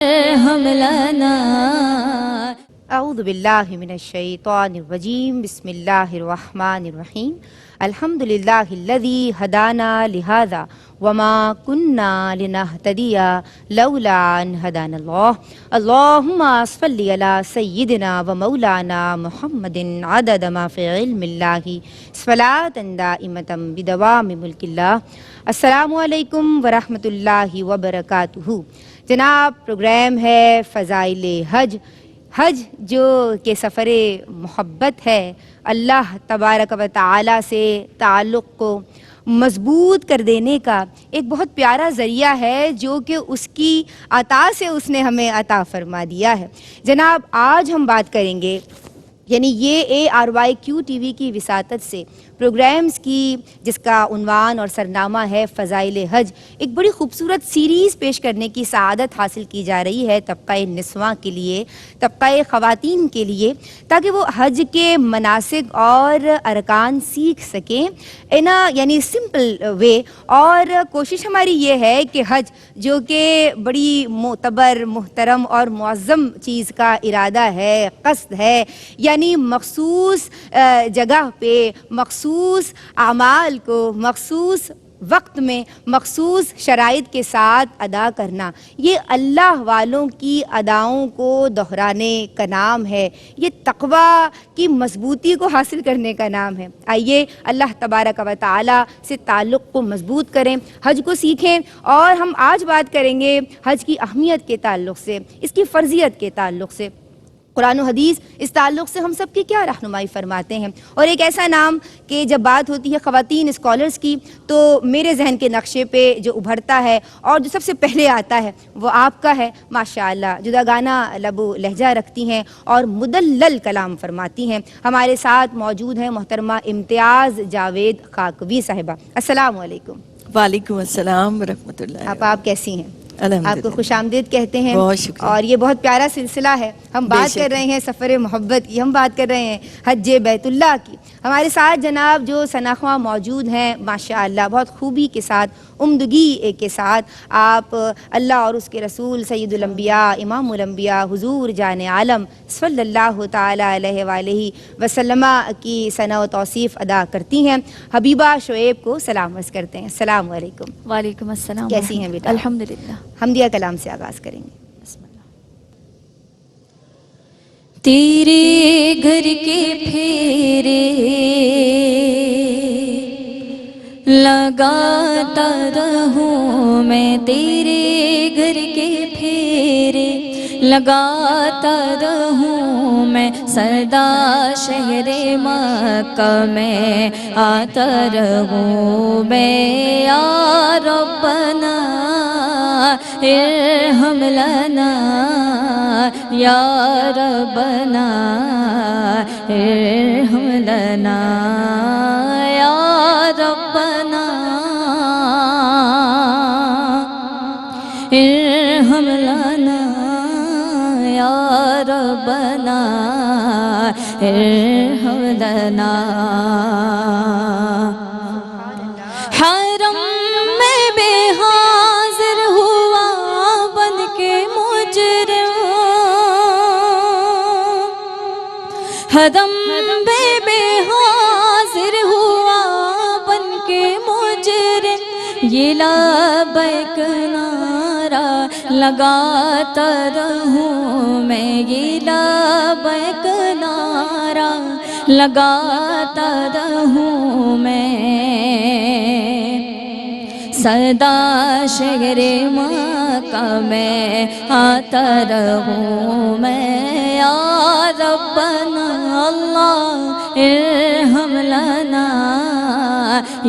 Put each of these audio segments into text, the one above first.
ارحم لنا اعوذ باللہ من الشیطان الرجیم بسم اللہ الرحمن الرحیم الحمد للہ الذی ہدانا لہذا وما کننا لنہتدی لولا ان ہدانا اللہ اللہم صلی علی سیدنا و مولانا محمد عدد ما فی علم اللہ صلاۃ دائمۃ بدوام ملک اللہ۔ السلام علیکم ورحمۃ اللہ وبرکاتہ۔ جناب، پروگرام ہے فضائل حج۔ حج جو کہ سفر محبت ہے، اللہ تبارک و تعالی سے تعلق کو مضبوط کر دینے کا ایک بہت پیارا ذریعہ ہے جو کہ اس کی عطا سے اس نے ہمیں عطا فرما دیا ہے۔ جناب، آج ہم بات کریں گے، یعنی یہ ARYQ TV کی وساطت سے پروگرامز کی، جس کا عنوان اور سرنامہ ہے فضائل حج، ایک بڑی خوبصورت سیریز پیش کرنے کی سعادت حاصل کی جا رہی ہے طبقہ نسواں کے لیے، طبقہ خواتین کے لیے، تاکہ وہ حج کے مناسک اور ارکان سیکھ سکیں یعنی سمپل وے۔ اور کوشش ہماری یہ ہے کہ حج جو کہ بڑی معتبر، محترم اور معظم چیز کا ارادہ ہے، قصد ہے، یعنی مخصوص جگہ پہ مخصوص اعمال کو مخصوص وقت میں مخصوص شرائط کے ساتھ ادا کرنا، یہ اللہ والوں کی اداؤں کو دہرانے کا نام ہے، یہ تقوی کی مضبوطی کو حاصل کرنے کا نام ہے۔ آئیے اللہ تبارک و تعالی سے تعلق کو مضبوط کریں، حج کو سیکھیں، اور ہم آج بات کریں گے حج کی اہمیت کے تعلق سے، اس کی فرضیت کے تعلق سے، قرآن و حدیث اس تعلق سے ہم سب کی کیا رہنمائی فرماتے ہیں۔ اور ایک ایسا نام کہ جب بات ہوتی ہے خواتین اسکالرز کی تو میرے ذہن کے نقشے پہ جو ابھرتا ہے اور جو سب سے پہلے آتا ہے وہ آپ کا ہے، ماشاءاللہ، جداگانہ لب و لہجہ رکھتی ہیں اور مدلل کلام فرماتی ہیں۔ ہمارے ساتھ موجود ہیں محترمہ امتیاز جاوید خاکوی صاحبہ۔ السلام علیکم۔ وعلیکم السلام ورحمۃ اللہ۔ آپ کیسی ہیں؟ الحمدللہ، آپ کو خوش آمدید کہتے ہیں، بہت شکریہ۔ اور یہ بہت پیارا سلسلہ ہے، ہم بات کر رہے ہیں سفر محبت کی، ہم بات کر رہے ہیں حج بیت اللہ کی۔ ہمارے ساتھ جناب جو شناخواں موجود ہیں، ماشاءاللہ بہت خوبی کے ساتھ، عمدگی کے ساتھ آپ اللہ اور اس کے رسول سید الانبیاء امام الانبیاء حضور جان عالم صلی اللہ تعالی علیہ وآلہ وسلم کی ثنا و توصیف ادا کرتی ہیں۔ حبیبہ شعیب کو سلام عرض کرتے ہیں۔ السلام علیکم۔ وعلیکم السلام۔ کیسی ہیں بیٹا؟ الحمدللہ۔ حمدیہ کلام سے آغاز کریں گے۔ تیرے گھر کے پھیرے لگاتا رہوں میں، تیرے گھر کے پھیرے لگاتا رہوں میں، سردا شہر مکہ میں آتا رہوں میں، یا ربنا ارحم لنا یا ربنا ارحم لنا یا ربنا ارحم لنا یا ربنا ارحم لنا۔ حرم میں بے حاضر ہوا بن کے مجرم، حرم میں بے حاضر ہوا بن کے مجرم، یہ لبیک نعرہ لگاتا رہوں میں، یہ لبیک نعرہ لگاتا رہوں میں، سردا شہر مکہ میں آتا رہوں میں، یا ربنا اللہ ارحم لنا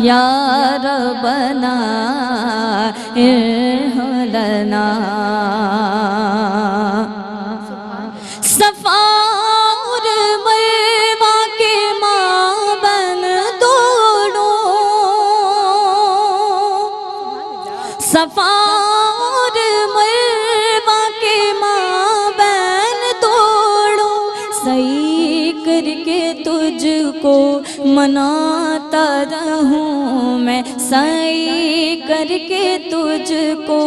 یا ربنا ارحم لنا۔ صفا اور مروہ کے مابین دوڑوں، صفا اور مروہ کے مابین دوڑوں، صحیح کر کے تجھ کو مناتا رہوں میں سعی کر کے تجھ کو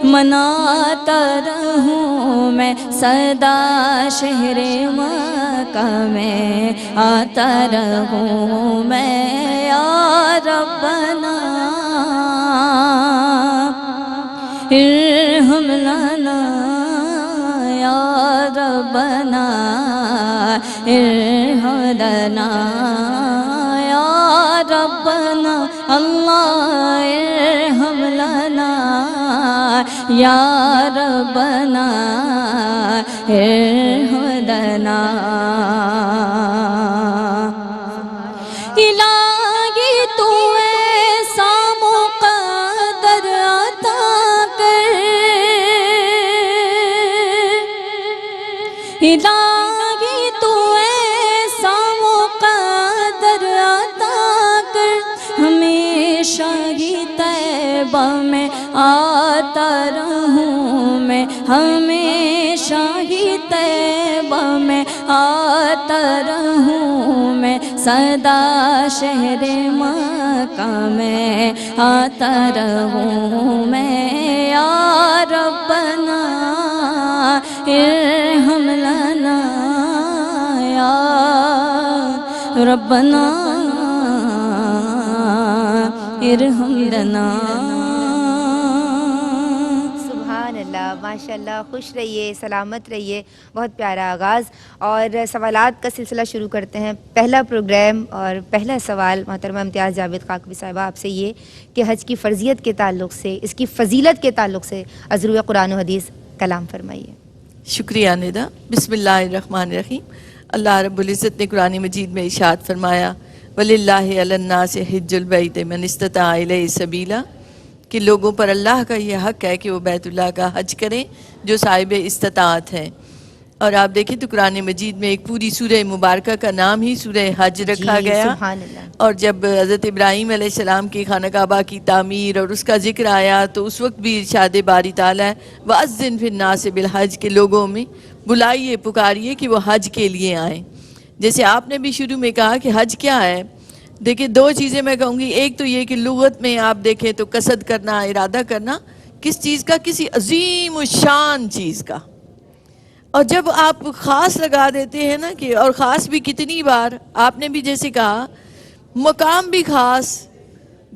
مناتا رہوں میں صدا شہر مکہ میں آتا رہوں میں یا ربنا ارحم لنا یا ربنا ارحم لنا یا ربنا اللہ ارحم لنا یا ربنا ارحم لنا الہی تو ایسا مقدر عطا کر الہی تو ایسا مقدر عطا کر ہمیشہ ہی طیبہ میں آتا رہوں میں ہمیشہ ہی طیبہ میں آتا رہوں میں صدا شہر مکہ میں آتا رہوں میں یا ربنا ارحم لنا یا ربنا ارحم لنا. سبحان اللہ، ماشاء اللہ. خوش رہیے، سلامت رہیے. بہت پیارا آغاز. اور سوالات کا سلسلہ شروع کرتے ہیں. پہلا پروگرام اور پہلا سوال محترمہ امتیاز جاوید خاکوی صاحبہ آپ سے یہ کہ حج کی فرضیت کے تعلق سے، اس کی فضیلت کے تعلق سے از روئے قرآن و حدیث کلام فرمائیے. شکریہ ندا. بسم اللہ الرحمن الرحیم. اللہ رب العزت نے قرآن مجید میں ارشاد فرمایا وَلِلَّهِ عَلَى النَّاسِ حِجُّ الْبَيْتِ مَنِ اسْتَطَاعَ إِلَيْهِ سَبِيلًا، کہ لوگوں پر اللہ کا یہ حق ہے کہ وہ بیت اللہ کا حج کریں جو صاحب استطاعت ہیں. اور آپ دیکھیں تو قرآن مجید میں ایک پوری سورہ مبارکہ کا نام ہی سورہ حج رکھا گیا. سبحان اللہ. اور جب حضرت ابراہیم علیہ السلام کی خانہ کعبہ کی تعمیر اور اس کا ذکر آیا تو اس وقت بھی ارشاد باری تعالیٰ وَأَذِّن فِي النَّاسِ بِالْحَجِّ، کے لوگوں میں بلائیے، پکاریے کہ وہ حج کے لیے آئیں. جیسے آپ نے بھی شروع میں کہا کہ حج کیا ہے، دیکھیں دو چیزیں میں کہوں گی. ایک تو یہ کہ لغت میں آپ دیکھیں تو قصد کرنا، ارادہ کرنا کس چیز کا، کسی عظیم الشان چیز کا. اور جب آپ خاص لگا دیتے ہیں نا کہ، اور خاص بھی کتنی بار آپ نے بھی جیسے کہا، مقام بھی خاص،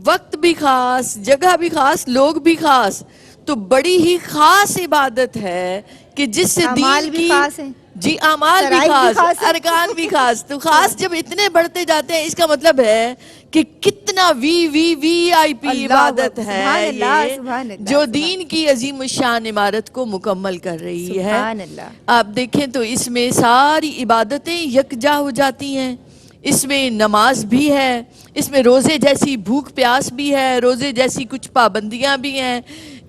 وقت بھی خاص، جگہ بھی خاص، لوگ بھی خاص، تو بڑی ہی خاص عبادت ہے کہ جس سے اعمال دین بھی کی، خاص ہیں، جی اعمال بھی شرائط بھی خاص، خاص ہیں. ارکان بھی خاص. تو خاص جب اتنے بڑھتے جاتے ہیں اس کا مطلب ہے کہ کتنا وی آئی پی اللہ عبادت سبحان ہے اللہ، یہ سبحان اللہ، جو سبحان دین کی عظیم الشان عمارت کو مکمل کر رہی ہے. سبحان اللہ. آپ دیکھیں تو اس میں ساری عبادتیں یکجا ہو جاتی ہیں. اس میں نماز بھی ہے، اس میں روزے جیسی بھوک پیاس بھی ہے، روزے جیسی کچھ پابندیاں بھی ہیں.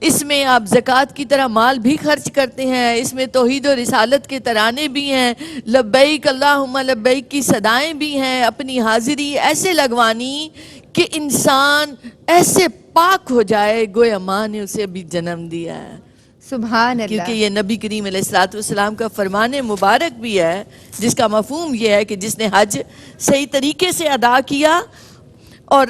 اس میں آپ زکوٰۃ کی طرح مال بھی خرچ کرتے ہیں. اس میں توحید و رسالت کے ترانے بھی ہیں، لبیک اللہم لبیک کی صدائیں بھی ہیں. اپنی حاضری ایسے لگوانی کہ انسان ایسے پاک ہو جائے گویا ماں نے اسے ابھی جنم دیا ہے. سبحان اللہ. کیونکہ یہ نبی کریم علیہ السلام کا فرمان مبارک بھی ہے، جس کا مفہوم یہ ہے کہ جس نے حج صحیح طریقے سے ادا کیا اور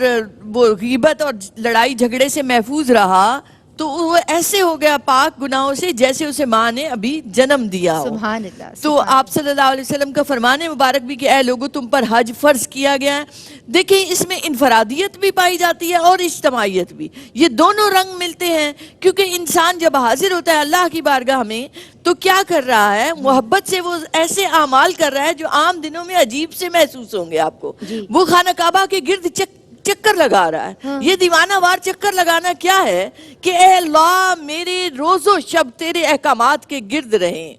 وہ غیبت اور لڑائی جھگڑے سے محفوظ رہا تو وہ ایسے ہو گیا پاک گناہوں سے جیسے اسے ماں نے ابھی جنم دیا ہو. سبحان اللہ. تو آپ صلی اللہ علیہ وسلم کا فرمان مبارک بھی کہ اے لوگو تم پر حج فرض کیا گیا ہے. دیکھیں اس میں انفرادیت بھی پائی جاتی ہے اور اجتماعیت بھی، یہ دونوں رنگ ملتے ہیں. کیونکہ انسان جب حاضر ہوتا ہے اللہ کی بارگاہ میں تو کیا کر رہا ہے، محبت سے وہ ایسے اعمال کر رہا ہے جو عام دنوں میں عجیب سے محسوس ہوں گے آپ کو. وہ خانہ کعبہ کے گرد چکر لگا رہا ہے. یہ دیوانہ وار چکر لگانا کیا ہے کہ اے اللہ میرے روز و شب تیرے احکامات کے گرد رہیں.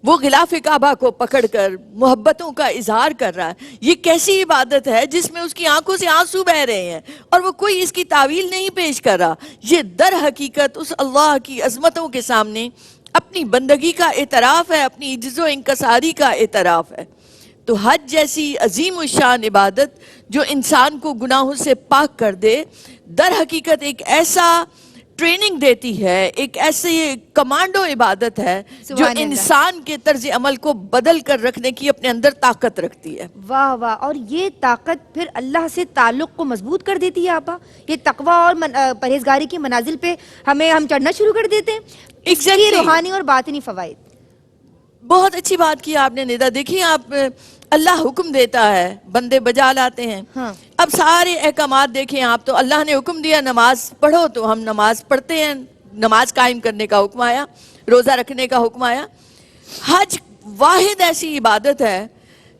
وہ غلاف کعبہ کو پکڑ کر محبتوں کا اظہار کر رہا ہے. یہ کیسی عبادت ہے جس میں اس کی آنکھوں سے آنسو بہ رہے ہیں اور وہ کوئی اس کی تعویل نہیں پیش کر رہا. یہ در حقیقت اس اللہ کی عظمتوں کے سامنے اپنی بندگی کا اعتراف ہے، اپنی عجز و انکساری کا اعتراف ہے. تو حج جیسی عظیم الشان عبادت جو انسان کو گناہوں سے پاک کر دے، در حقیقت ایک ایسا ٹریننگ دیتی ہے، ایک ایسے کمانڈو عبادت ہے جو سبحان اللہ۔ انسان کے طرز عمل کو بدل کر رکھنے کی اپنے اندر طاقت رکھتی ہے۔ واہ واہ، اور یہ طاقت پھر اللہ سے تعلق کو مضبوط کر دیتی ہے آپا، یہ تقوی اور پرہیزگاری کی منازل پہ ہم چڑھنا شروع کر دیتے ہیں، اس کی Exactly۔ روحانی اور باطنی فوائد۔ بہت اچھی بات کی آپ نے ندا۔ دیکھیں آپ، اللہ حکم دیتا ہے، بندے بجا لاتے ہیں۔ ہاں۔ اب سارے احکامات دیکھیں آپ، تو اللہ نے حکم دیا نماز پڑھو تو ہم نماز پڑھتے ہیں، نماز قائم کرنے کا حکم آیا، روزہ رکھنے کا حکم آیا۔ حج واحد ایسی عبادت ہے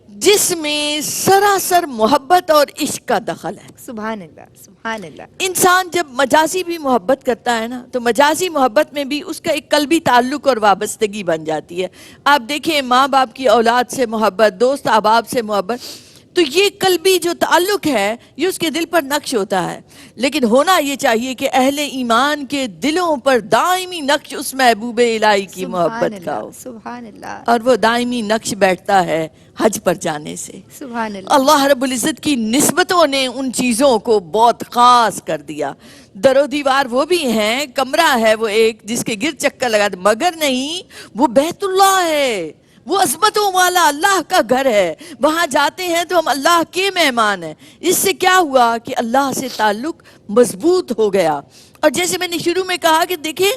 جس میں سراسر محبت اور عشق کا دخل ہے۔ سبحان اللہ، سبحان اللہ۔ انسان جب مجازی بھی محبت کرتا ہے نا، تو مجازی محبت میں بھی اس کا ایک قلبی تعلق اور وابستگی بن جاتی ہے۔ آپ دیکھیں ماں باپ کی اولاد سے محبت، دوست احباب سے محبت، تو یہ قلبی جو تعلق ہے یہ اس کے دل پر نقش ہوتا ہے۔ لیکن ہونا یہ چاہیے کہ اہل ایمان کے دلوں پر دائمی نقش اس محبوب الہی کی محبت کا ہو، سبحان اللہ، اور وہ دائمی نقش بیٹھتا ہے حج پر جانے سے۔ سبحان اللہ۔ اللہ رب العزت کی نسبتوں نے ان چیزوں کو بہت خاص کر دیا۔ در و دیوار وہ بھی ہیں، کمرہ ہے وہ ایک جس کے گرد چکر لگا دے، مگر نہیں، وہ بیت اللہ ہے، وہ عظمتوں والا اللہ کا گھر ہے۔ وہاں جاتے ہیں تو ہم اللہ کے مہمان ہیں۔ اس سے کیا ہوا کہ اللہ سے تعلق مضبوط ہو گیا۔ اور جیسے میں نے شروع میں کہا کہ دیکھیں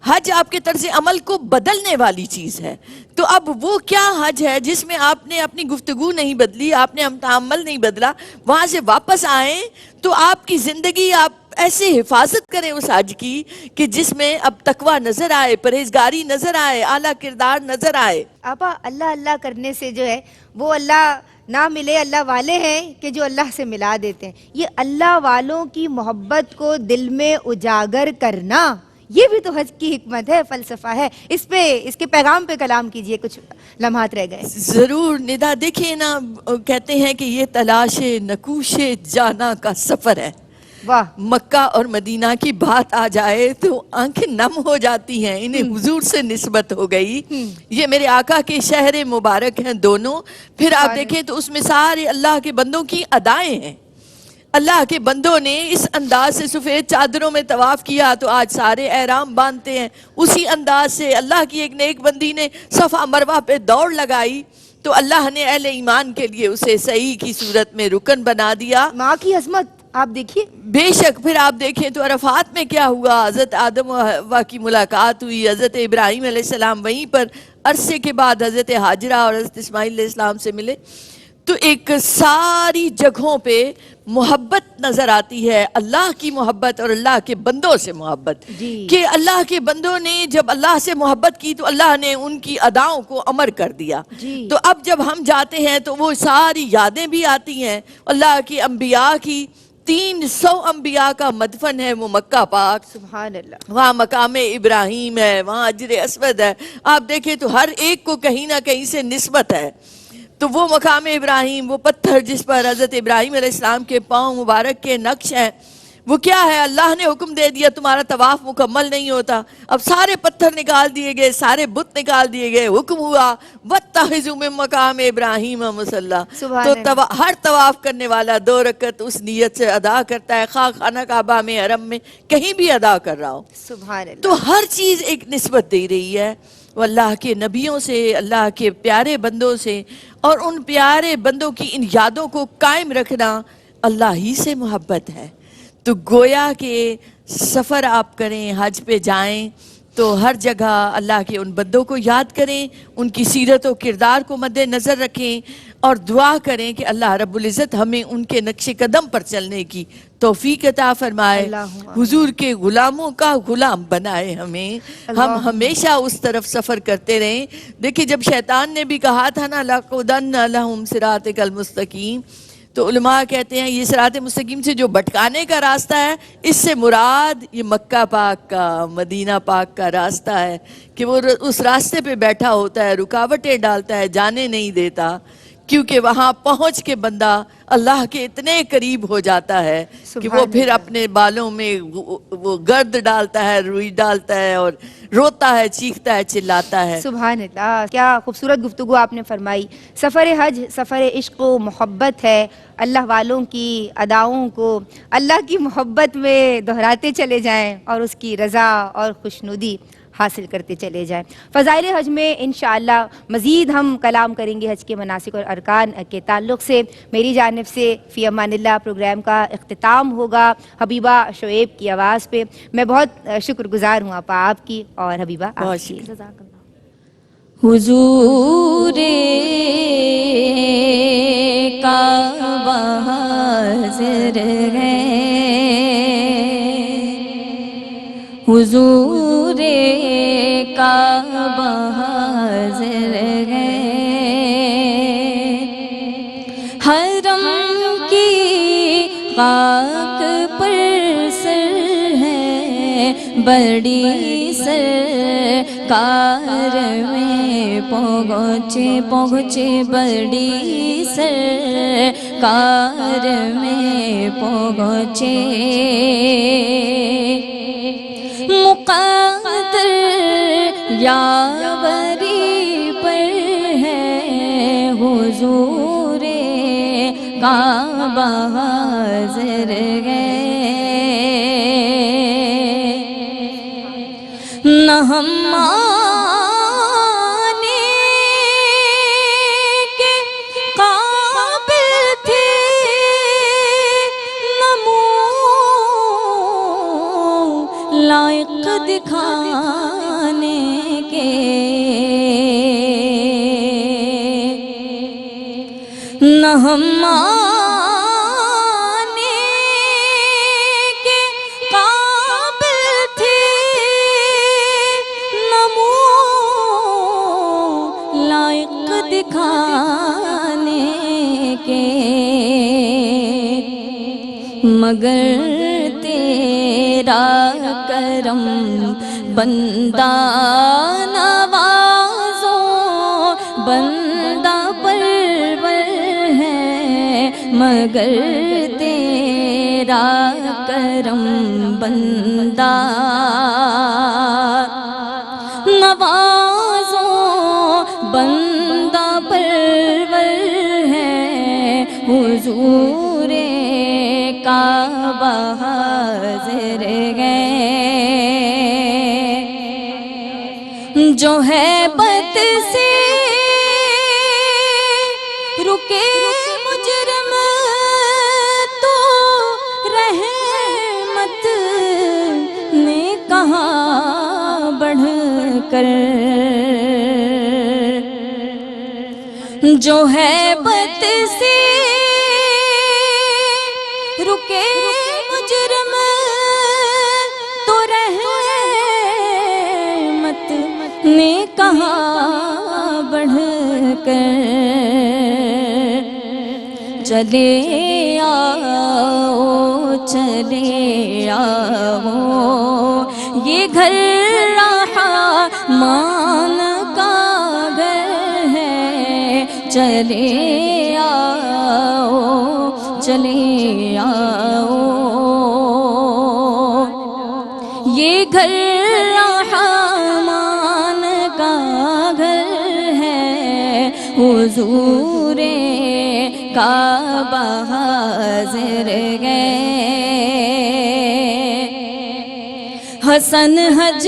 حج آپ کے طرز عمل کو بدلنے والی چیز ہے، تو اب وہ کیا حج ہے جس میں آپ نے اپنی گفتگو نہیں بدلی، آپ نے عمل نہیں بدلا، وہاں سے واپس آئیں تو آپ کی زندگی آپ ایسے حفاظت کریں اس حج کی کہ جس میں اب تقوی نظر آئے، پرہیزگاری نظر آئے، اعلیٰ کردار نظر آئے۔ آپا اللہ اللہ کرنے سے جو ہے وہ اللہ نہ ملے، اللہ والے ہیں کہ جو اللہ سے ملا دیتے ہیں۔ یہ اللہ والوں کی محبت کو دل میں اجاگر کرنا، یہ بھی تو حج کی حکمت ہے، فلسفہ ہے۔ اس کے پیغام پہ کلام کیجئے، کچھ لمحات رہ گئے۔ ضرور ندا۔ دیکھیں نا، کہتے ہیں کہ یہ تلاش نکوش جانا کا سفر ہے۔ واہ، مکہ اور مدینہ کی بات آ جائے تو آنکھیں نم ہو جاتی ہیں، انہیں حضور سے نسبت ہو گئی۔ یہ میرے آقا کے شہر مبارک ہیں دونوں۔ پھر آپ دیکھیں تو اس میں سارے اللہ کے بندوں کی ادائیں ہیں۔ اللہ کے بندوں نے اس انداز سے سفید چادروں میں طواف کیا تو آج سارے احرام باندھتے ہیں۔ اسی انداز سے اللہ کی ایک نیک بندی نے صفا مروہ پہ دوڑ لگائی تو اللہ نے اہل ایمان کے لیے اسے صحیح کی صورت میں رکن بنا دیا۔ ماں کی عظمت آپ دیکھیے۔ بے شک۔ پھر آپ دیکھیں تو عرفات میں کیا ہوا، حضرت آدم و حوا کی ملاقات ہوئی، حضرت ابراہیم علیہ السلام وہیں پر عرصے کے بعد حضرت ہاجرہ اور حضرت اسماعیل علیہ السلام سے ملے۔ تو ایک ساری جگہوں پہ محبت نظر آتی ہے، اللہ کی محبت اور اللہ کے بندوں سے محبت، جی۔ کہ اللہ کے بندوں نے جب اللہ سے محبت کی تو اللہ نے ان کی اداؤں کو امر کر دیا۔ جی۔ تو اب جب ہم جاتے ہیں تو وہ ساری یادیں بھی آتی ہیں اللہ کی انبیاء کی۔ 300 انبیاء کا مدفن ہے وہ مکہ پاک، سبحان اللہ۔ وہاں مقام ابراہیم ہے، وہاں حجر اسود ہے۔ آپ دیکھیں تو ہر ایک کو کہیں نہ کہیں سے نسبت ہے۔ تو وہ مقام ابراہیم، وہ پتھر جس پر حضرت ابراہیم علیہ السلام کے پاؤں مبارک کے نقش ہیں، وہ کیا ہے؟ اللہ نے حکم دے دیا تمہارا طواف مکمل نہیں ہوتا، اب سارے پتھر نکال دیے گئے، سارے بت نکال دیے گئے، حکم ہوا وَاتَّخِذُوا مِن مقام ابراہیم مصلی۔ تو ہر طواف کرنے والا 2 رکعت اس نیت سے ادا کرتا ہے، خواہ خانہ کعبہ میں، حرم میں، کہیں بھی ادا کر رہا ہو۔ سبحان اللہ۔ تو ہر چیز ایک نسبت دے رہی ہے، وہ اللہ کے نبیوں سے، اللہ کے پیارے بندوں سے، اور ان پیارے بندوں کی ان یادوں کو قائم رکھنا اللہ ہی سے محبت ہے۔ تو گویا کہ سفر آپ کریں، حج پہ جائیں تو ہر جگہ اللہ کے ان بندوں کو یاد کریں، ان کی سیرت و کردار کو مد نظر رکھیں، اور دعا کریں کہ اللہ رب العزت ہمیں ان کے نقش قدم پر چلنے کی توفیق عطا فرمائے، حضور کے غلاموں کا غلام بنائے ہمیں، ہم ہمیشہ اس طرف سفر کرتے رہیں۔ دیکھیں جب شیطان نے بھی کہا تھا نا لَقُعُدَنَّ لَهُمْ صِرَاطِكَ الْمُسْتَقِيمَ، تو علماء کہتے ہیں یہ صراط مستقیم سے جو بھٹکانے کا راستہ ہے، اس سے مراد یہ مکہ پاک کا، مدینہ پاک کا راستہ ہے، کہ وہ اس راستے پہ بیٹھا ہوتا ہے، رکاوٹیں ڈالتا ہے، جانے نہیں دیتا۔ کیونکہ وہاں پہنچ کے بندہ اللہ کے اتنے قریب ہو جاتا ہے کہ وہ پھر اپنے بالوں میں وہ گرد ڈالتا ہے، روئی ڈالتا ہے اور روتا ہے، چیختا ہے، چلاتا ہے۔ سبحان اللہ، کیا خوبصورت گفتگو آپ نے فرمائی۔ سفر حج سفر عشق و محبت ہے، اللہ والوں کی اداؤں کو اللہ کی محبت میں دہراتے چلے جائیں اور اس کی رضا اور خوشنودی حاصل کرتے چلے جائیں۔ فضائل حج میں انشاءاللہ مزید ہم کلام کریں گے حج کے مناسک اور ارکان کے تعلق سے۔ میری جانب سے فی امان اللہ پروگرام کا اختتام ہوگا حبیبہ شعیب کی آواز پہ۔ میں بہت شکر گزار ہوں آپ کی اور حبیبہ آپ بہت کی۔ شکریہ۔ جزاک اللہ۔ حضور کعبہ حاضر ہے، حضور کعبہ حاضر ہے، حرم کی خاک پر سر ہے، بڑی سرکار میں پہنچے بڑی سرکار میں پہنچے، مقدر یاوری پر ہے، حضور کعبہ حاضر ہے، نہ ہم آنے کے قابل تھے، نہ منہ لائق دکھانے کے، نہ ہم آنے کے قابل تھے، نہ منہ لائق دکھانے کے، مگر تیرا کرم بندہ نوازو، بندہ پرور ہے، مگر تیرا کرم بندہ نوازو، بندہ پرور ہے، حضور کعبہ حاضر ہے، جو ہے بد سے رکے مجرم تو رحمت نے کہا بڑھ کر، جو ہے بد سے رکے مجرم تو رحمت نے کہا بڑھ کر، چلے آؤ چلے آؤ، یہ گھر رحمان کا گھر ہے، چلے آؤ چلے آؤ، یہ گھر رحمان کا گھر ہے، حضور کعبہ حاضر ہے، حسن حج